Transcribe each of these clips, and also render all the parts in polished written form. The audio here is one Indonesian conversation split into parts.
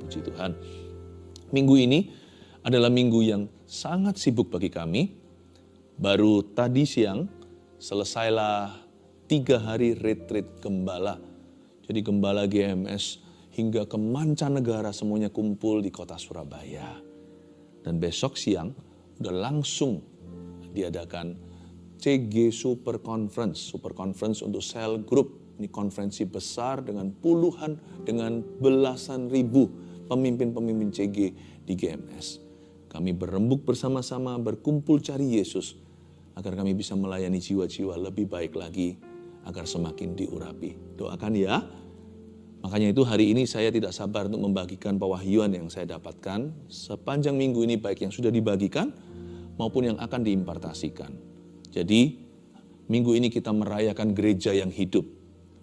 Puji Tuhan. Minggu ini adalah minggu yang sangat sibuk bagi kami. Baru tadi siang selesailah 3 hari retreat gembala. Jadi gembala GMS hingga ke mancanegara semuanya kumpul di kota Surabaya. Dan besok siang udah langsung diadakan CG Super Conference untuk sel group. Ini konferensi besar dengan dengan belasan ribu pemimpin-pemimpin CG di GMS. Kami berembuk bersama-sama, berkumpul cari Yesus, agar kami bisa melayani jiwa-jiwa lebih baik lagi, agar semakin diurapi. Doakan ya. Makanya itu hari ini saya tidak sabar untuk membagikan pewahyuan yang saya dapatkan sepanjang minggu ini, baik yang sudah dibagikan maupun yang akan diimpartasikan. Jadi minggu ini kita merayakan gereja yang hidup.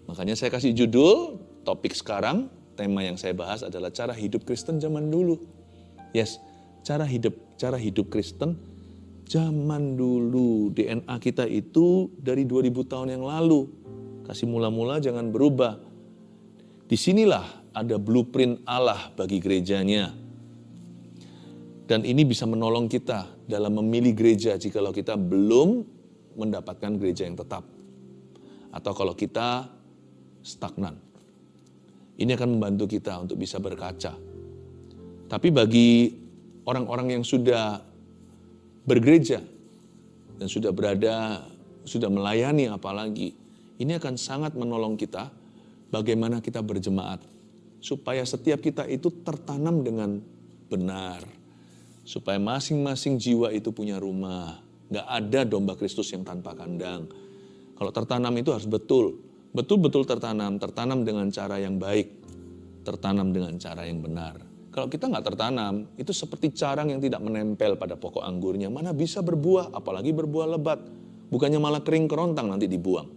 Makanya saya kasih judul, topik sekarang, tema yang saya bahas adalah cara hidup Kristen zaman dulu. Yes, cara hidup Kristen zaman dulu. DNA kita itu dari 2000 tahun yang lalu. Kasih mula-mula jangan berubah. Disinilah ada blueprint Allah bagi gerejanya. Dan ini bisa menolong kita dalam memilih gereja jikalau kita belum mendapatkan gereja yang tetap. Atau kalau kita stagnan. Ini akan membantu kita untuk bisa berkaca. Tapi bagi orang-orang yang sudah bergereja dan sudah melayani apalagi, ini akan sangat menolong kita bagaimana kita berjemaat. Supaya setiap kita itu tertanam dengan benar. Supaya masing-masing jiwa itu punya rumah. Gak ada domba Kristus yang tanpa kandang. Kalau tertanam itu harus betul-betul tertanam dengan cara yang baik, tertanam dengan cara yang benar. Kalau kita nggak tertanam, itu seperti carang yang tidak menempel pada pokok anggurnya, mana bisa berbuah, apalagi berbuah lebat. Bukannya malah kering kerontang nanti dibuang.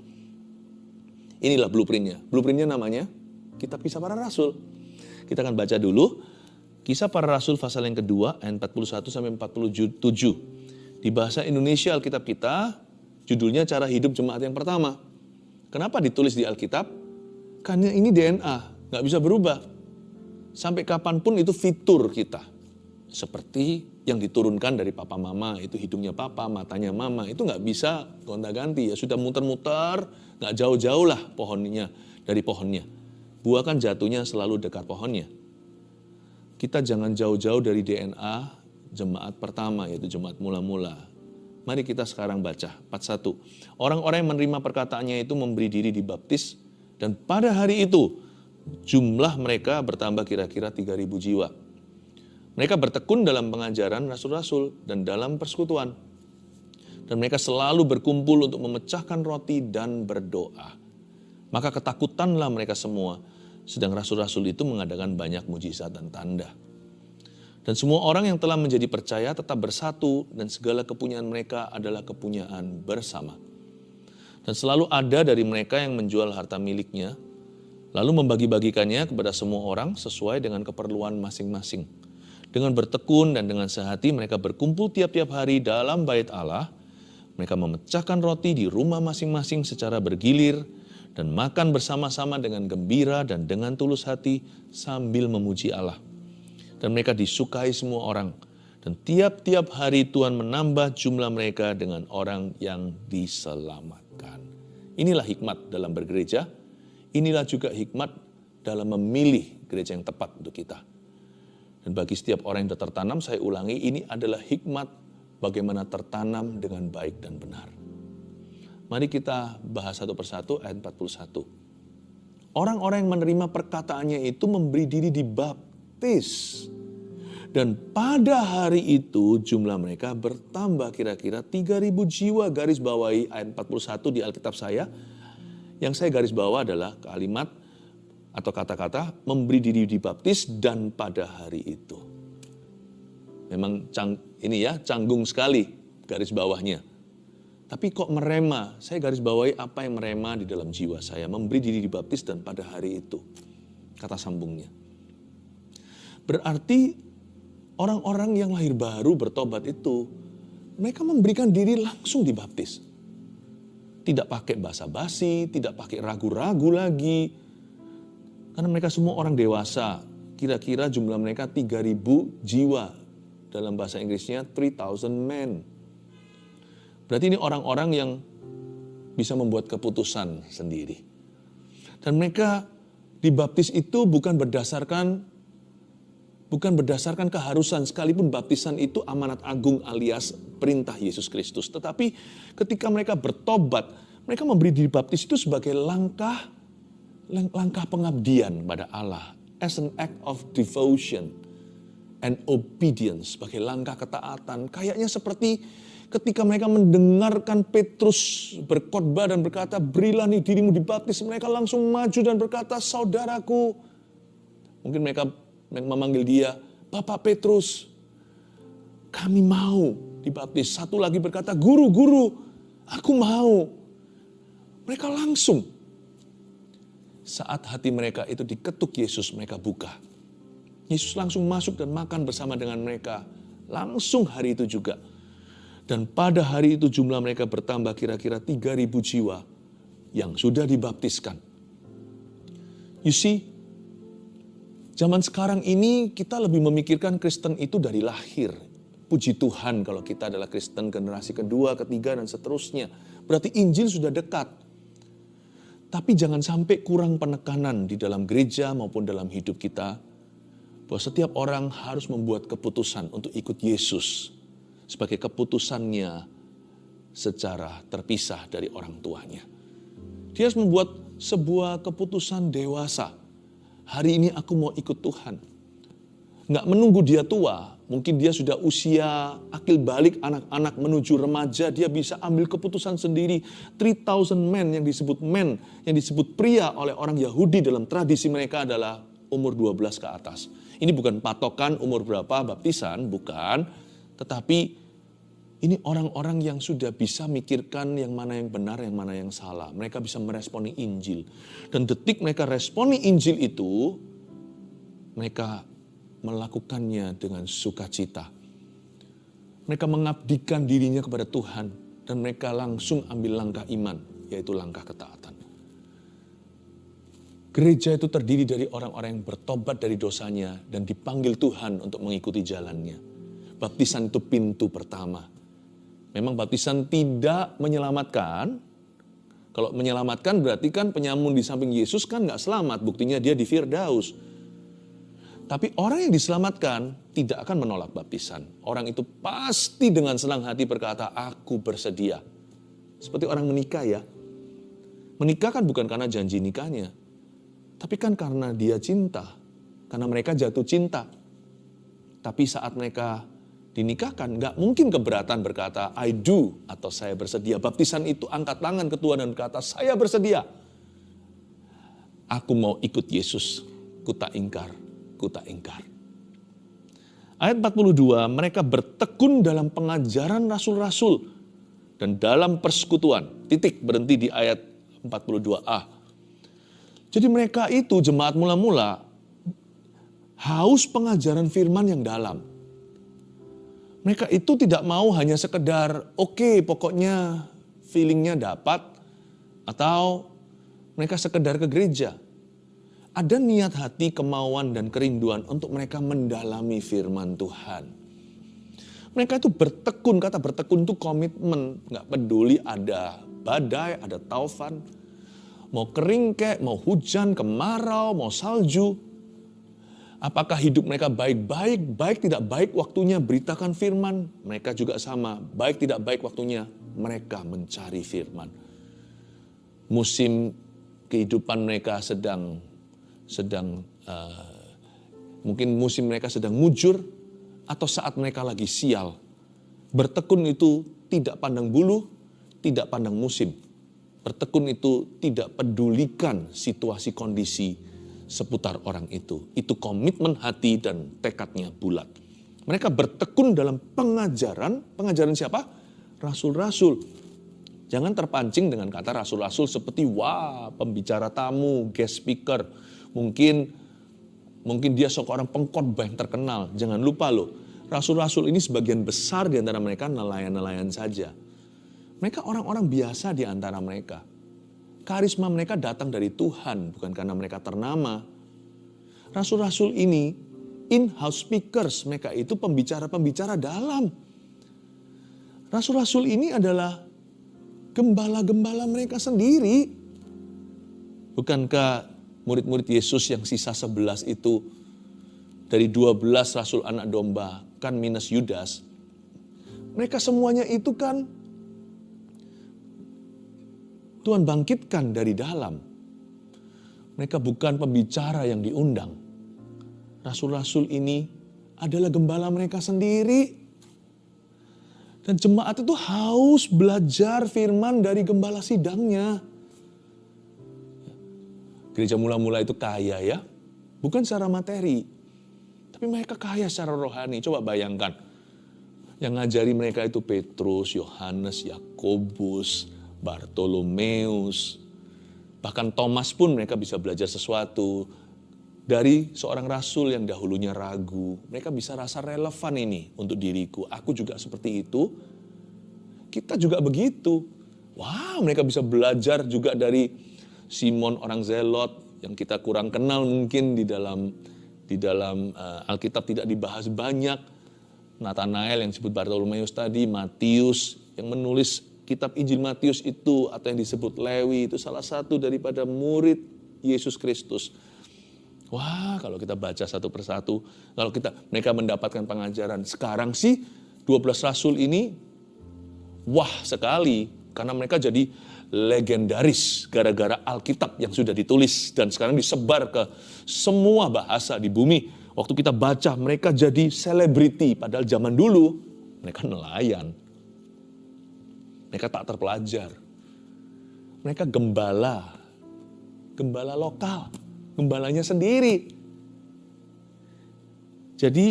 Inilah blueprintnya. Blueprintnya namanya Kitab Kisah Para Rasul. Kita akan baca dulu Kisah Para Rasul pasal yang kedua, ayat 41 sampai 47. Di bahasa Indonesia Alkitab kita, judulnya Cara Hidup Jemaat yang Pertama. Kenapa ditulis di Alkitab? Karena ini DNA, gak bisa berubah. Sampai kapanpun itu fitur kita. Seperti yang diturunkan dari papa mama, itu hidungnya papa, matanya mama, itu gak bisa gonta-ganti. Ya sudah muter-muter, gak jauh-jauh lah dari pohonnya. Buah kan jatuhnya selalu dekat pohonnya. Kita jangan jauh-jauh dari DNA jemaat pertama, yaitu jemaat mula-mula. Mari kita sekarang baca, 41. Orang-orang yang menerima perkataannya itu memberi diri dibaptis, dan pada hari itu jumlah mereka bertambah kira-kira 3.000 jiwa. Mereka bertekun dalam pengajaran rasul-rasul dan dalam persekutuan. Dan mereka selalu berkumpul untuk memecahkan roti dan berdoa. Maka ketakutanlah mereka semua, sedang rasul-rasul itu mengadakan banyak mujizat dan tanda. Dan semua orang yang telah menjadi percaya tetap bersatu dan segala kepunyaan mereka adalah kepunyaan bersama. Dan selalu ada dari mereka yang menjual harta miliknya, lalu membagi-bagikannya kepada semua orang sesuai dengan keperluan masing-masing. Dengan bertekun dan dengan sehati mereka berkumpul tiap-tiap hari dalam bait Allah. Mereka memecahkan roti di rumah masing-masing secara bergilir dan makan bersama-sama dengan gembira dan dengan tulus hati sambil memuji Allah. Dan mereka disukai semua orang. Dan tiap-tiap hari Tuhan menambah jumlah mereka dengan orang yang diselamatkan. Inilah hikmat dalam bergereja. Inilah juga hikmat dalam memilih gereja yang tepat untuk kita. Dan bagi setiap orang yang sudah tertanam, saya ulangi, ini adalah hikmat bagaimana tertanam dengan baik dan benar. Mari kita bahas satu persatu ayat 41. Orang-orang yang menerima perkataannya itu memberi diri dibaptis. Dan pada hari itu jumlah mereka bertambah kira-kira 3.000 jiwa. Garis bawahi ayat 41 di Alkitab saya. Yang saya garis bawah adalah kalimat atau kata-kata memberi diri dibaptis dan pada hari itu. Memang canggung sekali garis bawahnya. Tapi kok merema? Saya garis bawahi apa yang merema di dalam jiwa saya. Memberi diri dibaptis dan pada hari itu. Kata sambungnya. Berarti orang-orang yang lahir baru bertobat itu, mereka memberikan diri langsung dibaptis. Tidak pakai basa-basi, tidak pakai ragu-ragu lagi. Karena mereka semua orang dewasa, kira-kira jumlah mereka 3.000 jiwa. Dalam bahasa Inggrisnya 3,000 men. Berarti ini orang-orang yang bisa membuat keputusan sendiri. Dan mereka dibaptis itu bukan berdasarkan keharusan, sekalipun baptisan itu amanat agung alias perintah Yesus Kristus. Tetapi ketika mereka bertobat, mereka memberi diri baptis itu sebagai langkah pengabdian pada Allah. As an act of devotion and obedience, sebagai langkah ketaatan. Kayaknya seperti ketika mereka mendengarkan Petrus berkhotbah dan berkata, berilah nih dirimu dibaptis. Mereka langsung maju dan berkata, saudaraku. Mungkin mereka memanggil dia, Bapak Petrus, kami mau dibaptis. Satu lagi berkata, guru, aku mau. Mereka langsung. Saat hati mereka itu diketuk Yesus, mereka buka. Yesus langsung masuk dan makan bersama dengan mereka. Langsung hari itu juga. Dan pada hari itu jumlah mereka bertambah kira-kira 3.000 jiwa yang sudah dibaptiskan. You see, zaman sekarang ini kita lebih memikirkan Kristen itu dari lahir. Puji Tuhan kalau kita adalah Kristen generasi kedua, ketiga, dan seterusnya. Berarti Injil sudah dekat. Tapi jangan sampai kurang penekanan di dalam gereja maupun dalam hidup kita. Bahwa setiap orang harus membuat keputusan untuk ikut Yesus. Sebagai keputusannya secara terpisah dari orang tuanya. Dia harus membuat sebuah keputusan dewasa. Hari ini aku mau ikut Tuhan. Nggak menunggu dia tua. Mungkin dia sudah usia akil balik anak-anak menuju remaja. Dia bisa ambil keputusan sendiri. 3,000 men yang disebut pria oleh orang Yahudi dalam tradisi mereka adalah umur 12 ke atas. Ini bukan patokan umur berapa baptisan, bukan. Tetapi ini orang-orang yang sudah bisa mikirkan yang mana yang benar, yang mana yang salah. Mereka bisa meresponi Injil. Dan detik mereka responi Injil itu, mereka melakukannya dengan sukacita. Mereka mengabdikan dirinya kepada Tuhan. Dan mereka langsung ambil langkah iman, yaitu langkah ketaatan. Gereja itu terdiri dari orang-orang yang bertobat dari dosanya dan dipanggil Tuhan untuk mengikuti jalannya. Baptisan itu pintu pertama. Memang baptisan tidak menyelamatkan. Kalau menyelamatkan berarti kan penyamun di samping Yesus kan gak selamat. Buktinya dia di Firdaus. Tapi orang yang diselamatkan tidak akan menolak baptisan. Orang itu pasti dengan senang hati berkata, aku bersedia. Seperti orang menikah ya. Menikah kan bukan karena janji nikahnya. Tapi kan karena dia cinta. Karena mereka jatuh cinta. Tapi saat mereka dinikahkan, gak mungkin keberatan berkata, I do, atau saya bersedia. Baptisan itu angkat tangan ke Tuhan dan berkata, saya bersedia. Aku mau ikut Yesus, ku tak ingkar. Ayat 42, mereka bertekun dalam pengajaran rasul-rasul dan dalam persekutuan. Titik, berhenti di ayat 42a. Jadi mereka itu jemaat mula-mula haus pengajaran firman yang dalam. Mereka itu tidak mau hanya sekedar oke, pokoknya feelingnya dapat, atau mereka sekedar ke gereja. Ada niat hati, kemauan, dan kerinduan untuk mereka mendalami firman Tuhan. Mereka itu bertekun, kata bertekun itu komitmen. Gak peduli ada badai, ada taufan. Mau kering kek, mau hujan, kemarau, mau salju. Apakah hidup mereka baik-baik, baik tidak baik waktunya beritakan firman. Mereka juga sama, baik tidak baik waktunya mereka mencari firman. Musim kehidupan mereka mungkin musim mereka sedang mujur atau saat mereka lagi sial. Bertekun itu tidak pandang bulu, tidak pandang musim. Bertekun itu tidak pedulikan situasi kondisi seputar orang itu. Itu komitmen hati dan tekadnya bulat. Mereka bertekun dalam pengajaran siapa? Rasul-rasul. Jangan terpancing dengan kata rasul-rasul seperti pembicara tamu, guest speaker. Mungkin dia seorang pengkhotbah yang terkenal. Jangan lupa loh, rasul-rasul ini sebagian besar di antara mereka nelayan-nelayan saja. Mereka orang-orang biasa di antara mereka. Karisma mereka datang dari Tuhan, bukan karena mereka ternama. Rasul-rasul ini in-house speakers, mereka itu pembicara-pembicara dalam. Rasul-rasul ini adalah gembala-gembala mereka sendiri. Bukankah murid-murid Yesus yang sisa 11 itu dari 12 rasul anak domba kan minus Yudas, mereka semuanya itu kan Tuhan bangkitkan dari dalam. Mereka bukan pembicara yang diundang. Rasul-rasul ini adalah gembala mereka sendiri. Dan jemaat itu haus belajar firman dari gembala sidangnya. Gereja mula-mula itu kaya ya, bukan secara materi, tapi mereka kaya secara rohani. Coba bayangkan, yang ngajari mereka itu Petrus, Yohanes, Yakobus, Bartolomeus, bahkan Thomas pun mereka bisa belajar sesuatu dari seorang rasul yang dahulunya ragu. Mereka bisa rasa relevan ini untuk diriku. Aku juga seperti itu. Kita juga begitu. Wow, mereka bisa belajar juga dari Simon orang Zelot yang kita kurang kenal mungkin di dalam Alkitab tidak dibahas banyak. Nathanael yang disebut Bartolomeus tadi, Matius yang menulis kitab Injil Matius itu atau yang disebut Lewi itu salah satu daripada murid Yesus Kristus. Wah, kalau kita baca satu persatu, kalau mereka mendapatkan pengajaran. Sekarang sih 12 rasul ini wah sekali karena mereka jadi legendaris gara-gara Alkitab yang sudah ditulis dan sekarang disebar ke semua bahasa di bumi. Waktu kita baca mereka jadi selebriti, padahal zaman dulu mereka nelayan. Mereka tak terpelajar. Mereka gembala lokal, gembalanya sendiri. Jadi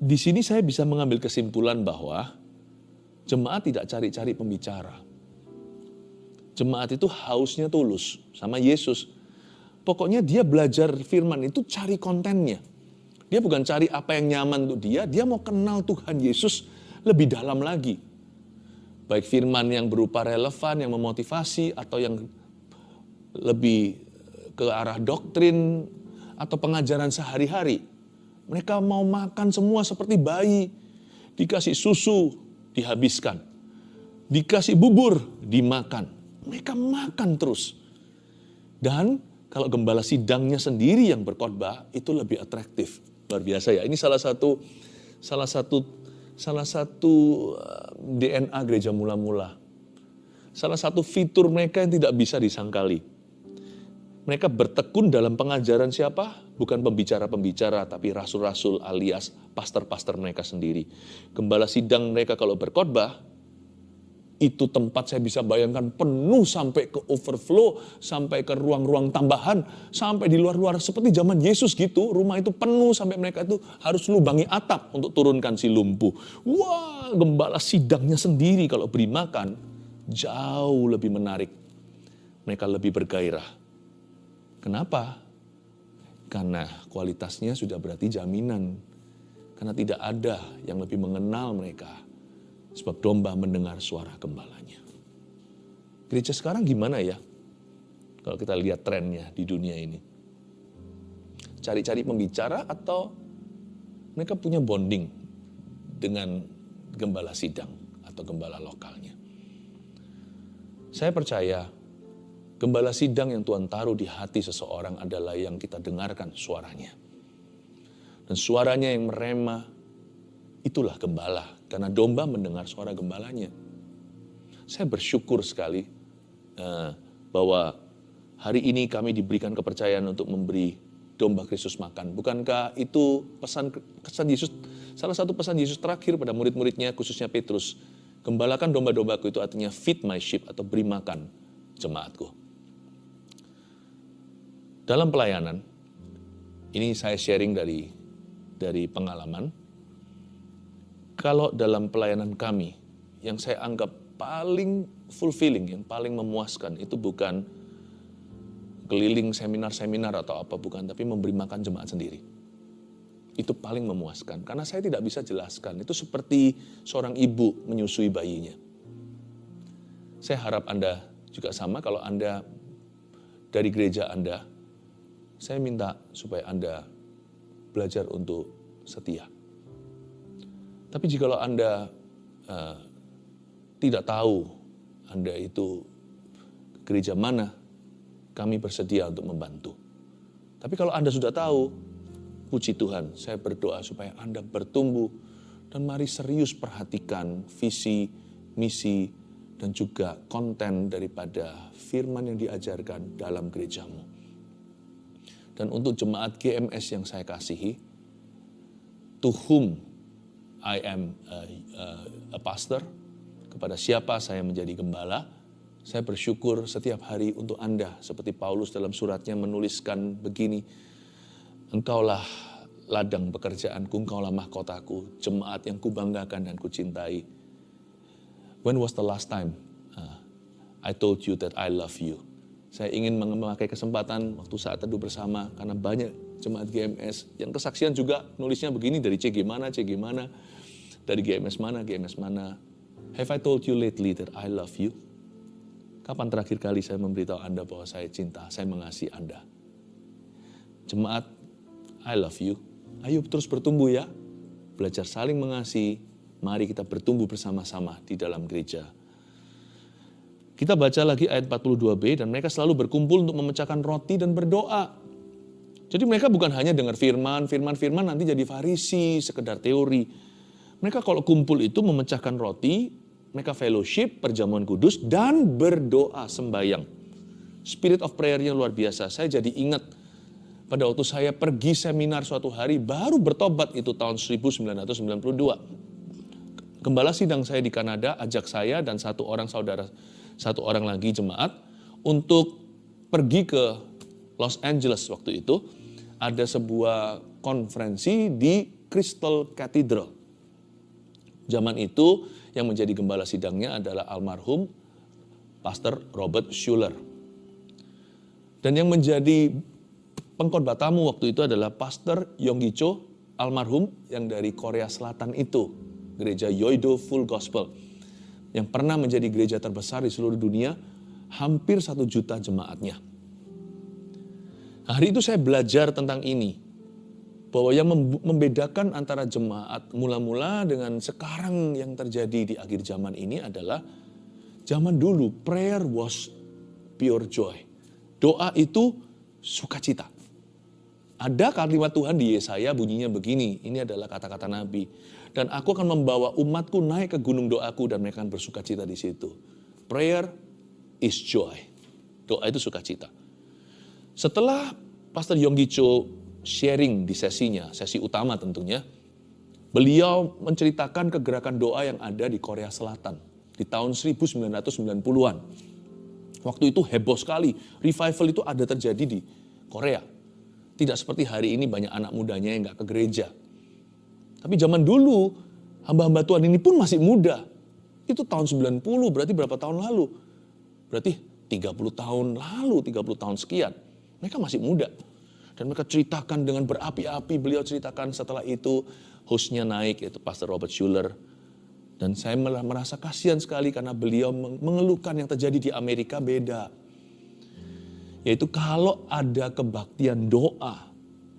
di sini saya bisa mengambil kesimpulan bahwa jemaat tidak cari-cari pembicara. Jemaat itu hausnya tulus sama Yesus. Pokoknya dia belajar firman itu cari kontennya. Dia bukan cari apa yang nyaman untuk dia mau kenal Tuhan Yesus lebih dalam lagi. Baik firman yang berupa relevan, yang memotivasi, atau yang lebih ke arah doktrin, atau pengajaran sehari-hari. Mereka mau makan semua seperti bayi. Dikasih susu, dihabiskan. Dikasih bubur, dimakan. Mereka makan terus. Dan kalau gembala sidangnya sendiri yang berkhotbah itu lebih atraktif. Luar biasa ya. Ini salah satu DNA gereja mula-mula. Salah satu fitur mereka yang tidak bisa disangkali. Mereka bertekun dalam pengajaran siapa? Bukan pembicara-pembicara, tapi rasul-rasul alias pastor-pastor mereka sendiri. Gembala sidang mereka kalau berkhotbah, itu tempat saya bisa bayangkan penuh sampai ke overflow, sampai ke ruang-ruang tambahan, sampai di luar-luar seperti zaman Yesus gitu. Rumah itu penuh sampai mereka itu harus lubangi atap untuk turunkan si lumpuh. Wah, gembala sidangnya sendiri kalau beri makan jauh lebih menarik. Mereka lebih bergairah. Kenapa? Karena kualitasnya sudah berarti jaminan. Karena tidak ada yang lebih mengenal mereka. Sebab domba mendengar suara gembalanya. Gereja sekarang gimana ya? Kalau kita lihat trennya di dunia ini. Cari-cari pembicara atau mereka punya bonding dengan gembala sidang atau gembala lokalnya. Saya percaya gembala sidang yang Tuhan taruh di hati seseorang adalah yang kita dengarkan suaranya. Dan suaranya yang merema, itulah gembala. Karena domba mendengar suara gembalanya. Saya bersyukur sekali bahwa hari ini kami diberikan kepercayaan untuk memberi domba Kristus makan. Bukankah itu pesan Yesus, salah satu pesan Yesus terakhir pada murid-muridnya, khususnya Petrus. Gembalakan domba-dombaku, itu artinya feed my sheep atau beri makan jemaatku. Dalam pelayanan, ini saya sharing dari pengalaman. Kalau dalam pelayanan kami, yang saya anggap paling fulfilling, yang paling memuaskan, itu bukan keliling seminar-seminar atau apa, bukan, tapi memberi makan jemaat sendiri. Itu paling memuaskan, karena saya tidak bisa jelaskan. Itu seperti seorang ibu menyusui bayinya. Saya harap Anda juga sama, kalau Anda dari gereja Anda, saya minta supaya Anda belajar untuk setia. Tapi jikalau Anda tidak tahu Anda itu gereja mana, kami bersedia untuk membantu. Tapi kalau Anda sudah tahu, puji Tuhan, saya berdoa supaya Anda bertumbuh dan mari serius perhatikan visi, misi, dan juga konten daripada firman yang diajarkan dalam gerejamu. Dan untuk jemaat GMS yang saya kasihi, to whom I am a pastor, kepada siapa saya menjadi gembala, saya bersyukur setiap hari untuk Anda. Seperti Paulus dalam suratnya menuliskan begini, engkaulah ladang pekerjaanku, engkaulah mahkotaku, jemaat yang kubanggakan dan kucintai. When was the last time I told you that I love you? Saya ingin memakai kesempatan waktu saat teduh bersama, karena banyak jemaat GMS yang kesaksian juga nulisnya begini, dari CG mana, dari GMS mana. Have I told you lately that I love you? Kapan terakhir kali saya memberitahu Anda bahwa saya cinta, saya mengasihi Anda? Jemaat, I love you. Ayo terus bertumbuh ya. Belajar saling mengasihi. Mari kita bertumbuh bersama-sama di dalam gereja. Kita baca lagi ayat 42b, dan mereka selalu berkumpul untuk memecahkan roti dan berdoa. Jadi mereka bukan hanya dengar firman nanti jadi Farisi, sekedar teori. Mereka kalau kumpul itu memecahkan roti, mereka fellowship, perjamuan kudus, dan berdoa sembahyang. Spirit of prayer-nya luar biasa. Saya jadi ingat pada waktu saya pergi seminar suatu hari, baru bertobat itu tahun 1992. Gembala sidang saya di Kanada ajak saya dan satu orang lagi jemaat untuk pergi ke Los Angeles waktu itu. Ada sebuah konferensi di Crystal Cathedral. Zaman itu yang menjadi gembala sidangnya adalah almarhum Pastor Robert Schuller. Dan yang menjadi pengkhotbah tamu waktu itu adalah Pastor Yonggi Cho, almarhum yang dari Korea Selatan itu. Gereja Yoido Full Gospel, yang pernah menjadi gereja terbesar di seluruh dunia, hampir 1 juta jemaatnya. Hari itu saya belajar tentang ini, bahwa yang membedakan antara jemaat mula-mula dengan sekarang yang terjadi di akhir zaman ini adalah, zaman dulu prayer was pure joy. Doa itu sukacita. Ada kalimat Tuhan di Yesaya bunyinya begini, ini adalah kata-kata Nabi. Dan aku akan membawa umatku naik ke gunung doaku dan mereka akan bersukacita di situ. Prayer is joy. Doa itu sukacita. Setelah Pastor Yonggi Cho sharing di sesinya, sesi utama tentunya, beliau menceritakan kegerakan doa yang ada di Korea Selatan di tahun 1990-an. Waktu itu heboh sekali, revival itu ada terjadi di Korea. Tidak seperti hari ini banyak anak mudanya yang gak ke gereja. Tapi zaman dulu, hamba-hamba Tuhan ini pun masih muda. Itu tahun 90, berarti berapa tahun lalu? Berarti 30 tahun lalu, 30 tahun sekian. Mereka masih muda. Dan mereka ceritakan dengan berapi-api, beliau ceritakan setelah itu, hostnya naik, yaitu Pastor Robert Schuller. Dan saya merasa kasihan sekali karena beliau mengeluhkan yang terjadi di Amerika beda. Yaitu kalau ada kebaktian doa,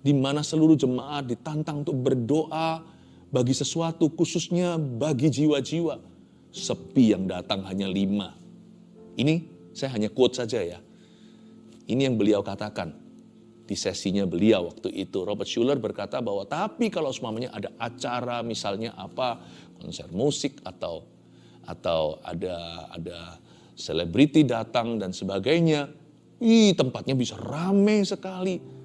di mana seluruh jemaat ditantang untuk berdoa, bagi sesuatu, khususnya bagi jiwa-jiwa, sepi yang datang hanya 5. Ini saya hanya quote saja ya. Ini yang beliau katakan di sesinya beliau waktu itu. Robert Schuller berkata bahwa tapi kalau semuanya ada acara, misalnya apa, konser musik atau ada selebriti datang dan sebagainya, tempatnya bisa ramai sekali.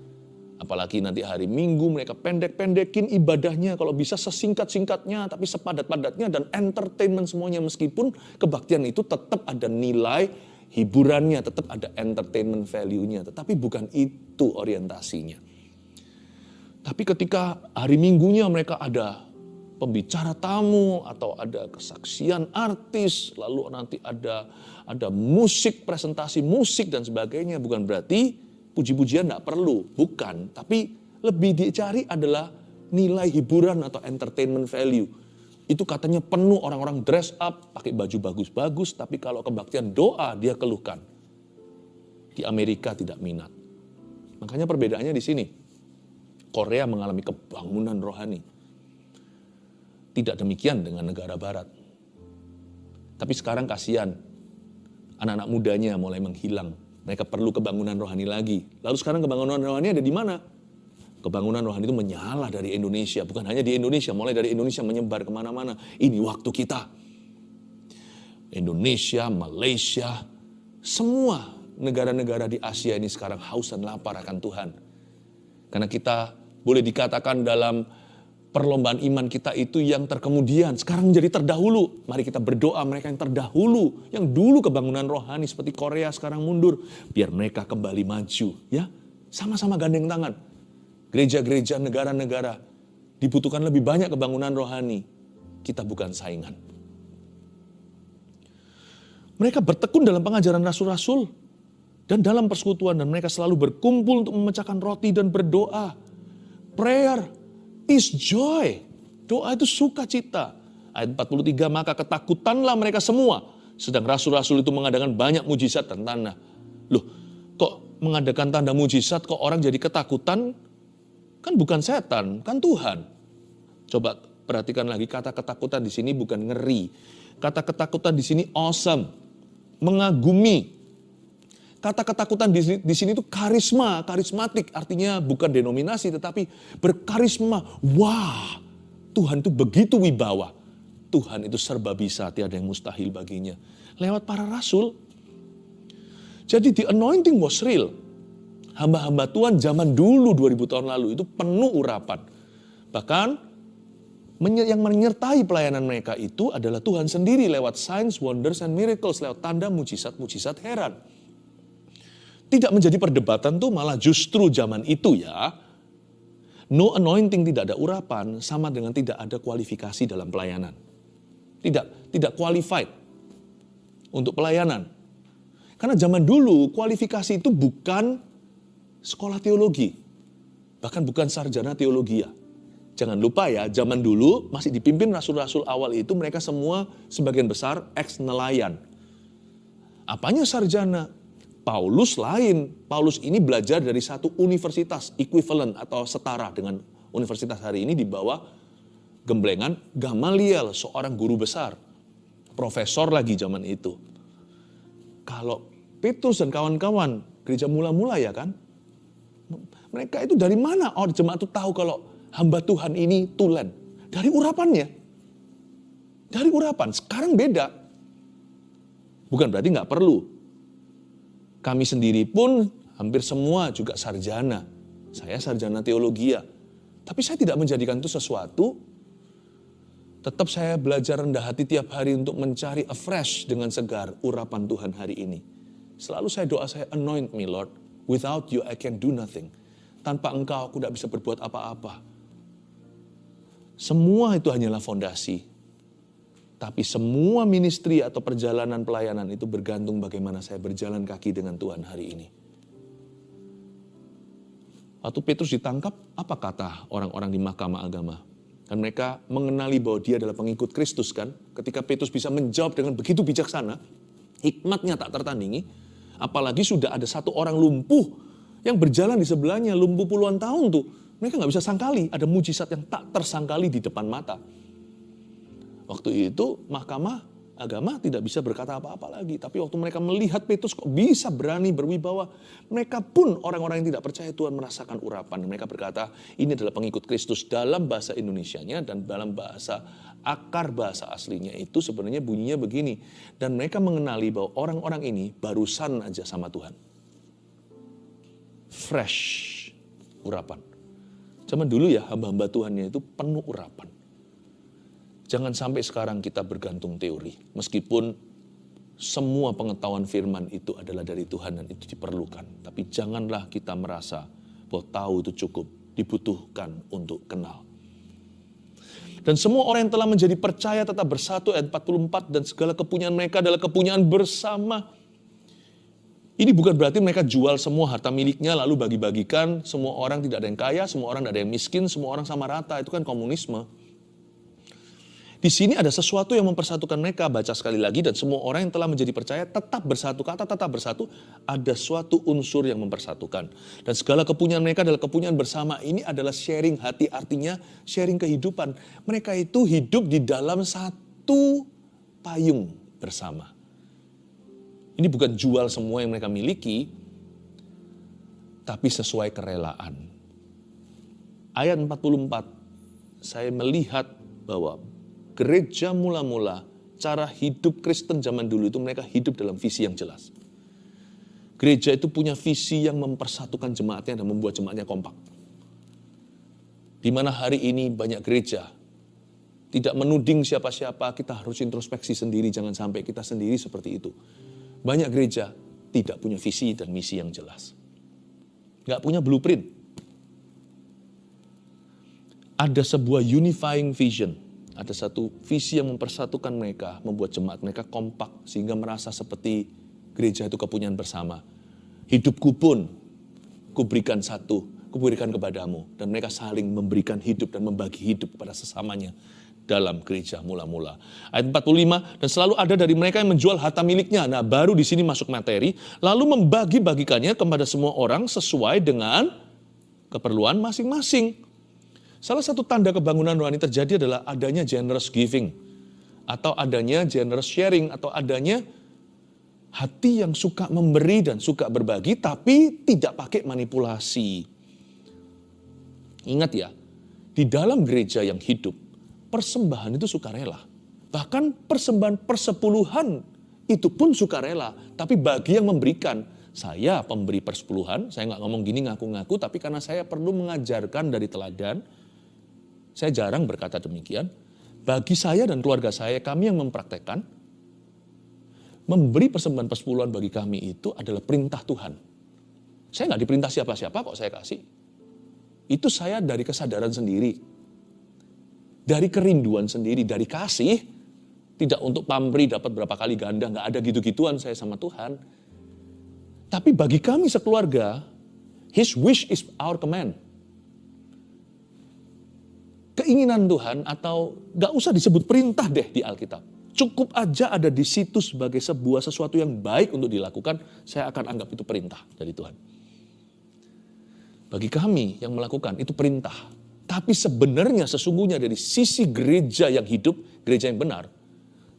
Apalagi nanti hari Minggu mereka pendek-pendekin ibadahnya, kalau bisa sesingkat-singkatnya tapi sepadat-padatnya dan entertainment semuanya, meskipun kebaktian itu tetap ada nilai hiburannya, tetap ada entertainment value-nya, tetapi bukan itu orientasinya. Tapi ketika hari Minggunya mereka ada pembicara tamu atau ada kesaksian artis, lalu nanti ada musik, presentasi musik dan sebagainya, bukan berarti puji-pujian tidak perlu, bukan. Tapi lebih dicari adalah nilai hiburan atau entertainment value. Itu katanya penuh orang-orang dress up, pakai baju bagus-bagus, tapi kalau kebaktian doa dia keluhkan. Di Amerika tidak minat. Makanya perbedaannya di sini. Korea mengalami kebangunan rohani. Tidak demikian dengan negara barat. Tapi sekarang kasihan, anak-anak mudanya mulai menghilang. Mereka perlu kebangunan rohani lagi. Lalu sekarang kebangunan rohani ada di mana? Kebangunan rohani itu menyala dari Indonesia. Bukan hanya di Indonesia, mulai dari Indonesia menyebar kemana-mana. Ini waktu kita. Indonesia, Malaysia, semua negara-negara di Asia ini sekarang haus dan lapar akan Tuhan. Karena kita boleh dikatakan dalam perlombaan iman kita itu yang terkemudian, sekarang menjadi terdahulu. Mari kita berdoa mereka yang terdahulu, yang dulu kebangunan rohani seperti Korea sekarang mundur. Biar mereka kembali maju. Ya, sama-sama gandeng tangan. Gereja-gereja, negara-negara dibutuhkan lebih banyak kebangunan rohani. Kita bukan saingan. Mereka bertekun dalam pengajaran rasul-rasul dan dalam persekutuan, dan mereka selalu berkumpul untuk memecahkan roti dan berdoa. Prayer is joy. Doa itu sukacita. Ayat 43, maka ketakutanlah mereka semua. Sedang rasul-rasul itu mengadakan banyak mujizat dan tanda. Loh, kok mengadakan tanda mujizat, kok orang jadi ketakutan? Kan bukan setan, kan Tuhan. Coba perhatikan lagi, kata ketakutan di sini bukan ngeri. Kata ketakutan di sini awesome. Mengagumi. Kata ketakutan di sini itu karisma, karismatik, artinya bukan denominasi tetapi berkarisma. Wah, Tuhan itu begitu wibawa. Tuhan itu serba bisa, tiada yang mustahil baginya. Lewat para rasul. Jadi the anointing was real. Hamba-hamba Tuhan zaman dulu 2000 tahun lalu itu penuh urapan. Bahkan yang menyertai pelayanan mereka itu adalah Tuhan sendiri lewat signs, wonders, and miracles. Lewat tanda, mujizat, heran. Tidak menjadi perdebatan tuh malah justru zaman itu ya. No anointing, tidak ada urapan, sama dengan tidak ada kualifikasi dalam pelayanan. Tidak qualified untuk pelayanan. Karena zaman dulu kualifikasi itu bukan sekolah teologi. Bahkan bukan sarjana teologi ya. Jangan lupa ya, zaman dulu masih dipimpin rasul-rasul awal itu mereka semua sebagian besar ex-nelayan. Apanya sarjana? Paulus lain. Paulus ini belajar dari satu universitas equivalent atau setara dengan universitas hari ini di bawah gemblengan Gamaliel, seorang guru besar. Profesor lagi zaman itu. Kalau Petrus dan kawan-kawan, gereja mula-mula ya kan, mereka itu dari mana? Oh, jemaat itu tahu kalau hamba Tuhan ini tulen. Dari urapannya. Dari urapan. Sekarang beda. Bukan berarti nggak perlu. Kami sendiri pun hampir semua juga sarjana. Saya sarjana teologi. Tapi saya tidak menjadikan itu sesuatu. Tetap saya belajar rendah hati tiap hari untuk mencari afresh dengan segar urapan Tuhan hari ini. Selalu saya anoint me Lord. Without you I can do nothing. Tanpa engkau aku tidak bisa berbuat apa-apa. Semua itu hanyalah fondasi. Tapi semua ministry atau perjalanan pelayanan itu bergantung bagaimana saya berjalan kaki dengan Tuhan hari ini. Waktu Petrus ditangkap, apa kata orang-orang di mahkamah agama? Dan mereka mengenali bahwa dia adalah pengikut Kristus kan. Ketika Petrus bisa menjawab dengan begitu bijaksana, hikmatnya tak tertandingi. Apalagi sudah ada satu orang lumpuh yang berjalan di sebelahnya, lumpuh puluhan tahun tuh. Mereka nggak bisa sangkali, ada mujizat yang tak tersangkali di depan mata. Waktu itu mahkamah agama tidak bisa berkata apa-apa lagi. Tapi waktu mereka melihat Petrus kok bisa berani berwibawa, mereka pun orang-orang yang tidak percaya Tuhan merasakan urapan. Mereka berkata, ini adalah pengikut Kristus dalam bahasa Indonesianya dan dalam bahasa akar bahasa aslinya itu sebenarnya bunyinya begini. Dan mereka mengenali bahwa orang-orang ini barusan aja sama Tuhan. Fresh urapan. Zaman dulu ya hamba-hamba Tuhannya itu penuh urapan. Jangan sampai sekarang kita bergantung teori. Meskipun semua pengetahuan firman itu adalah dari Tuhan dan itu diperlukan. Tapi janganlah kita merasa bahwa tahu itu cukup. Dibutuhkan untuk kenal. Dan semua orang yang telah menjadi percaya tetap bersatu, ayat 44, dan segala kepunyaan mereka adalah kepunyaan bersama. Ini bukan berarti mereka jual semua harta miliknya lalu bagi-bagikan, semua orang tidak ada yang kaya, semua orang tidak ada yang miskin, semua orang sama rata, itu kan komunisme. Di sini ada sesuatu yang mempersatukan mereka, baca sekali lagi, dan semua orang yang telah menjadi percaya tetap bersatu. Kata tetap bersatu, ada suatu unsur yang mempersatukan. Dan segala kepunyaan mereka adalah kepunyaan bersama. Ini adalah sharing hati, artinya sharing kehidupan. Mereka itu hidup di dalam satu payung bersama. Ini bukan jual semua yang mereka miliki, tapi sesuai kerelaan. Ayat 44, saya melihat bahwa gereja mula-mula, cara hidup Kristen zaman dulu itu mereka hidup dalam visi yang jelas. Gereja itu punya visi yang mempersatukan jemaatnya dan membuat jemaatnya kompak. Di mana hari ini banyak gereja tidak menuding siapa-siapa, kita harus introspeksi sendiri, jangan sampai kita sendiri seperti itu. Banyak gereja tidak punya visi dan misi yang jelas. Nggak punya blueprint. Ada sebuah unifying vision. Ada satu visi yang mempersatukan mereka, membuat jemaat mereka kompak, sehingga merasa seperti gereja itu kepunyaan bersama. Hidupku pun, kuberikan satu, kuberikan kepadamu. Dan mereka saling memberikan hidup dan membagi hidup kepada sesamanya dalam gereja mula-mula. Ayat 45, dan selalu ada dari mereka yang menjual harta miliknya. Nah, baru di sini masuk materi, lalu membagi-bagikannya kepada semua orang sesuai dengan keperluan masing-masing. Salah satu tanda kebangunan rohani terjadi adalah adanya generous giving, atau adanya generous sharing, atau adanya hati yang suka memberi dan suka berbagi, tapi tidak pakai manipulasi. Ingat ya, di dalam gereja yang hidup, persembahan itu sukarela. Bahkan persembahan persepuluhan itu pun sukarela, tapi bagi yang memberikan. Saya pemberi persepuluhan, saya nggak ngomong gini ngaku-ngaku, tapi karena saya perlu mengajarkan dari teladan, saya jarang berkata demikian. Bagi saya dan keluarga saya, kami yang mempraktekkan, memberi persembahan persepuluhan bagi kami itu adalah perintah Tuhan. Saya nggak diperintah siapa-siapa kok saya kasih. Itu saya dari kesadaran sendiri. Dari kerinduan sendiri, dari kasih. Tidak untuk pamrih dapat berapa kali ganda, nggak ada gitu-gituan saya sama Tuhan. Tapi bagi kami sekeluarga, His wish is our command. Keinginan Tuhan, atau gak usah disebut perintah deh di Alkitab. Cukup aja ada di situ sebagai sebuah sesuatu yang baik untuk dilakukan, saya akan anggap itu perintah dari Tuhan. Bagi kami yang melakukan itu perintah. Tapi sebenarnya sesungguhnya dari sisi gereja yang hidup, gereja yang benar,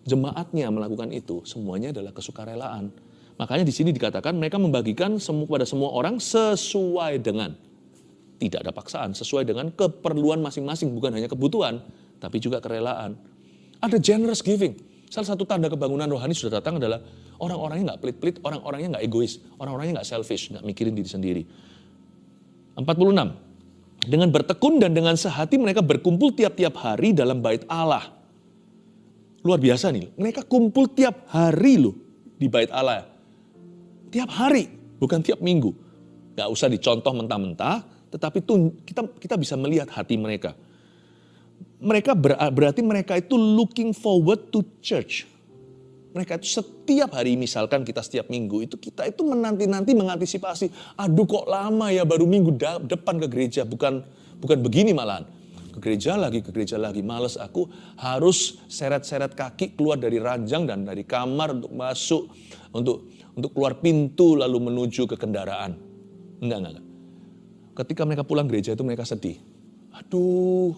jemaatnya melakukan itu semuanya adalah kesukarelaan. Makanya di sini dikatakan mereka membagikan kepada semua orang sesuai dengan, tidak ada paksaan, sesuai dengan keperluan masing-masing, bukan hanya kebutuhan, tapi juga kerelaan. Ada generous giving. Salah satu tanda kebangunan rohani sudah datang adalah orang-orangnya nggak pelit-pelit, orang-orangnya nggak egois, orang-orangnya nggak selfish, nggak mikirin diri sendiri. 46. Dengan bertekun dan dengan sehati mereka berkumpul tiap-tiap hari dalam bait Allah. Luar biasa nih, mereka kumpul tiap hari loh di bait Allah. Tiap hari, bukan tiap minggu. Nggak usah dicontoh mentah-mentah, tetapi kita bisa melihat hati mereka. Mereka berarti mereka itu looking forward to church. Mereka itu setiap hari, misalkan kita setiap minggu itu kita itu menanti-nanti mengantisipasi. Aduh kok lama ya baru minggu depan ke gereja. Bukan begini malahan. Ke gereja lagi, males aku harus seret-seret kaki keluar dari ranjang dan dari kamar untuk masuk, untuk keluar pintu lalu menuju ke kendaraan. Enggak. Ketika mereka pulang gereja itu mereka sedih. Aduh,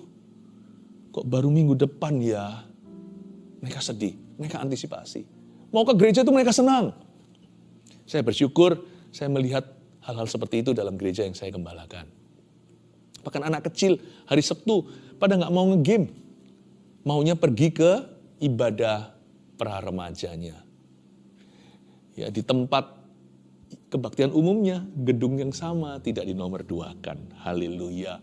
kok baru minggu depan ya? Mereka sedih, mereka antisipasi. Mau ke gereja itu mereka senang. Saya bersyukur saya melihat hal-hal seperti itu dalam gereja yang saya gembalakan. Bahkan anak kecil hari Sabtu pada nggak mau nge-game. Maunya pergi ke ibadah pra remajanya. Ya, di tempat kebaktian umumnya, gedung yang sama, tidak dinomor duakan. Haleluya.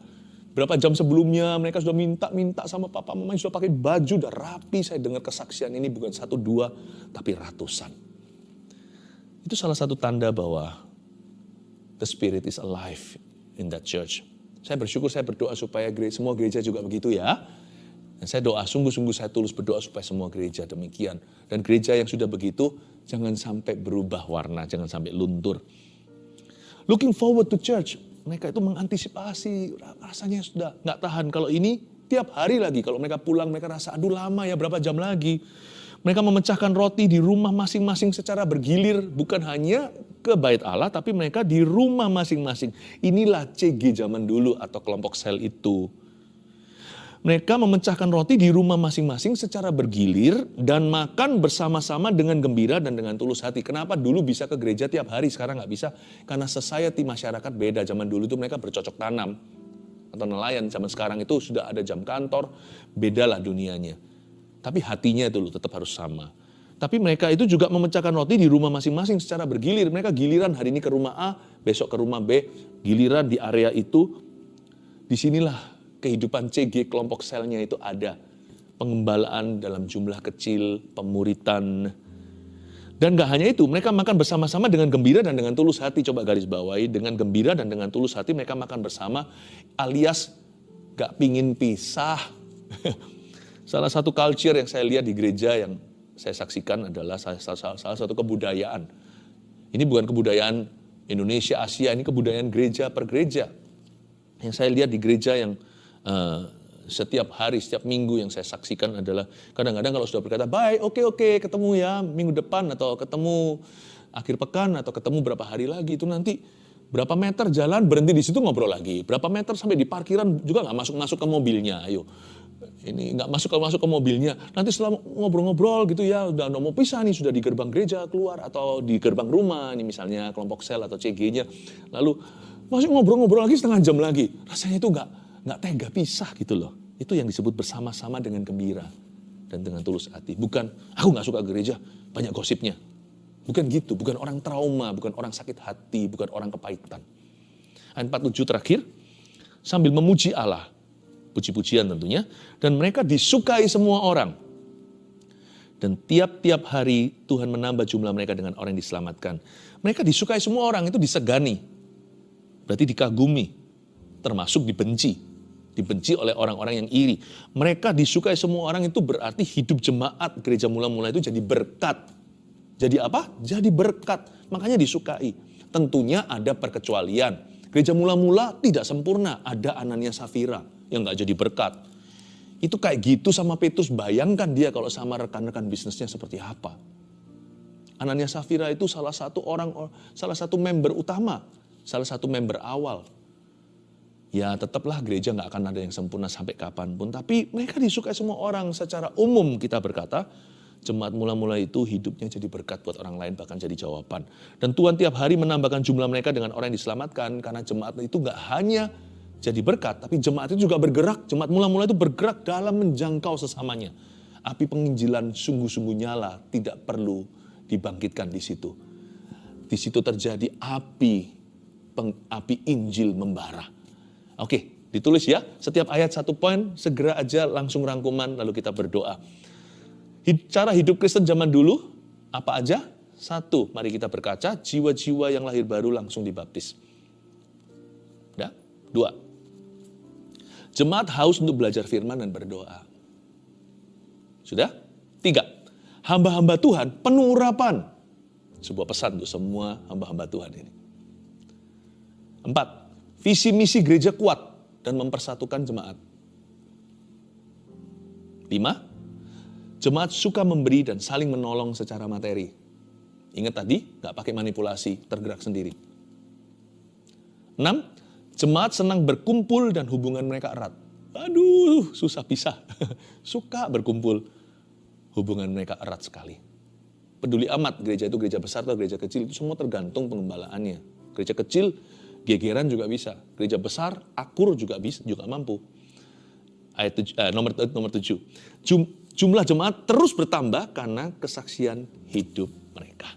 Berapa jam sebelumnya mereka sudah minta sama papa mama, sudah pakai baju, udah rapi. Saya dengar kesaksian ini bukan 1, 2, tapi ratusan. Itu salah satu tanda bahwa the Spirit is alive in that church. Saya bersyukur, saya berdoa supaya semua gereja juga begitu ya. Dan saya doa, sungguh-sungguh saya tulus berdoa supaya semua gereja demikian. Dan gereja yang sudah begitu, jangan sampai berubah warna, jangan sampai luntur. Looking forward to church. Mereka itu mengantisipasi, rasanya sudah nggak tahan. Kalau ini Tiap hari lagi kalau mereka pulang mereka rasa aduh lama ya, berapa jam lagi. Mereka memecahkan roti di rumah masing-masing secara bergilir, bukan hanya ke bait Allah, tapi mereka di rumah masing-masing. Inilah CG zaman dulu atau kelompok sel itu. Mereka memecahkan roti di rumah masing-masing secara bergilir dan makan bersama-sama dengan gembira dan dengan tulus hati. Kenapa dulu bisa ke gereja tiap hari, sekarang nggak bisa? Karena society masyarakat beda. Zaman dulu itu mereka bercocok tanam atau nelayan. Zaman sekarang itu sudah ada jam kantor, bedalah dunianya. Tapi hatinya itu loh tetap harus sama. Tapi mereka itu juga memecahkan roti di rumah masing-masing secara bergilir. Mereka giliran hari ini ke rumah A, besok ke rumah B, giliran di area itu. Disinilah kehidupan CG kelompok selnya itu ada. Pengembalaan dalam jumlah kecil, pemuritan. Dan gak hanya itu, mereka makan bersama-sama dengan gembira dan dengan tulus hati. Coba garis bawahi, dengan gembira dan dengan tulus hati mereka makan bersama alias gak pingin pisah. Salah satu culture yang saya lihat di gereja yang saya saksikan adalah salah satu kebudayaan. Ini bukan kebudayaan Indonesia, Asia, ini kebudayaan gereja per gereja. Yang saya lihat di gereja yang setiap hari, setiap minggu yang saya saksikan adalah kadang-kadang kalau sudah berkata, baik, oke, ketemu ya minggu depan atau ketemu akhir pekan atau ketemu berapa hari lagi, itu nanti berapa meter jalan berhenti di situ ngobrol lagi, berapa meter sampai di parkiran juga nggak masuk ke mobilnya, ayo. Ini nggak masuk ke mobilnya, nanti setelah ngobrol-ngobrol gitu ya, udah mau pisah nih, sudah di gerbang gereja keluar atau di gerbang rumah, ini misalnya kelompok sel atau CG-nya, lalu masih ngobrol-ngobrol lagi setengah jam lagi, rasanya itu nggak tega pisah gitu loh. Itu yang disebut bersama-sama dengan gembira dan dengan tulus hati. Bukan, aku nggak suka gereja, banyak gosipnya. Bukan gitu, bukan orang trauma, bukan orang sakit hati, bukan orang kepahitan. Ayat 47 terakhir, sambil memuji Allah, puji-pujian tentunya, dan mereka disukai semua orang. Dan tiap-tiap hari Tuhan menambah jumlah mereka dengan orang yang diselamatkan. Mereka disukai semua orang, itu disegani. Berarti dikagumi, termasuk dibenci. Dibenci oleh orang-orang yang iri. Mereka disukai semua orang itu berarti hidup jemaat gereja mula-mula itu jadi berkat. Jadi apa? Jadi berkat. Makanya disukai. Tentunya ada perkecualian. Gereja mula-mula tidak sempurna. Ada Anania Safira yang gak jadi berkat. Itu kayak gitu sama Petrus. Bayangkan dia kalau sama rekan-rekan bisnisnya seperti apa. Anania Safira itu salah satu member utama. Salah satu member awal. Ya tetaplah gereja gak akan ada yang sempurna sampai kapanpun. Tapi mereka disukai semua orang. Secara umum kita berkata, jemaat mula-mula itu hidupnya jadi berkat buat orang lain, bahkan jadi jawaban. Dan Tuhan tiap hari menambahkan jumlah mereka dengan orang yang diselamatkan. Karena jemaat itu gak hanya jadi berkat, tapi jemaat itu juga bergerak. Jemaat mula-mula itu bergerak dalam menjangkau sesamanya. Api penginjilan sungguh-sungguh nyala, tidak perlu dibangkitkan di situ. Di situ terjadi api Injil membara. Oke, ditulis ya. Setiap ayat satu poin, segera aja langsung rangkuman, lalu kita berdoa. Cara hidup Kristen zaman dulu, apa aja? Satu, mari kita berkaca, jiwa-jiwa yang lahir baru langsung dibaptis. Ya? Dua, jemaat haus untuk belajar firman dan berdoa. Sudah? Tiga, hamba-hamba Tuhan penuh urapan. Sebuah pesan untuk semua hamba-hamba Tuhan ini. Empat, visi misi gereja kuat dan mempersatukan jemaat. 5. Jemaat suka memberi dan saling menolong secara materi. Ingat tadi, gak pakai manipulasi, tergerak sendiri. 6. Jemaat senang berkumpul dan hubungan mereka erat. Aduh, susah pisah. Suka berkumpul, hubungan mereka erat sekali. Peduli amat, gereja itu gereja besar atau gereja kecil, itu semua tergantung pengembalaannya. Gereja kecil, gegeran juga bisa. Gereja besar, akur juga bisa, juga mampu. Nomor 7. Jumlah jemaat terus bertambah karena kesaksian hidup mereka.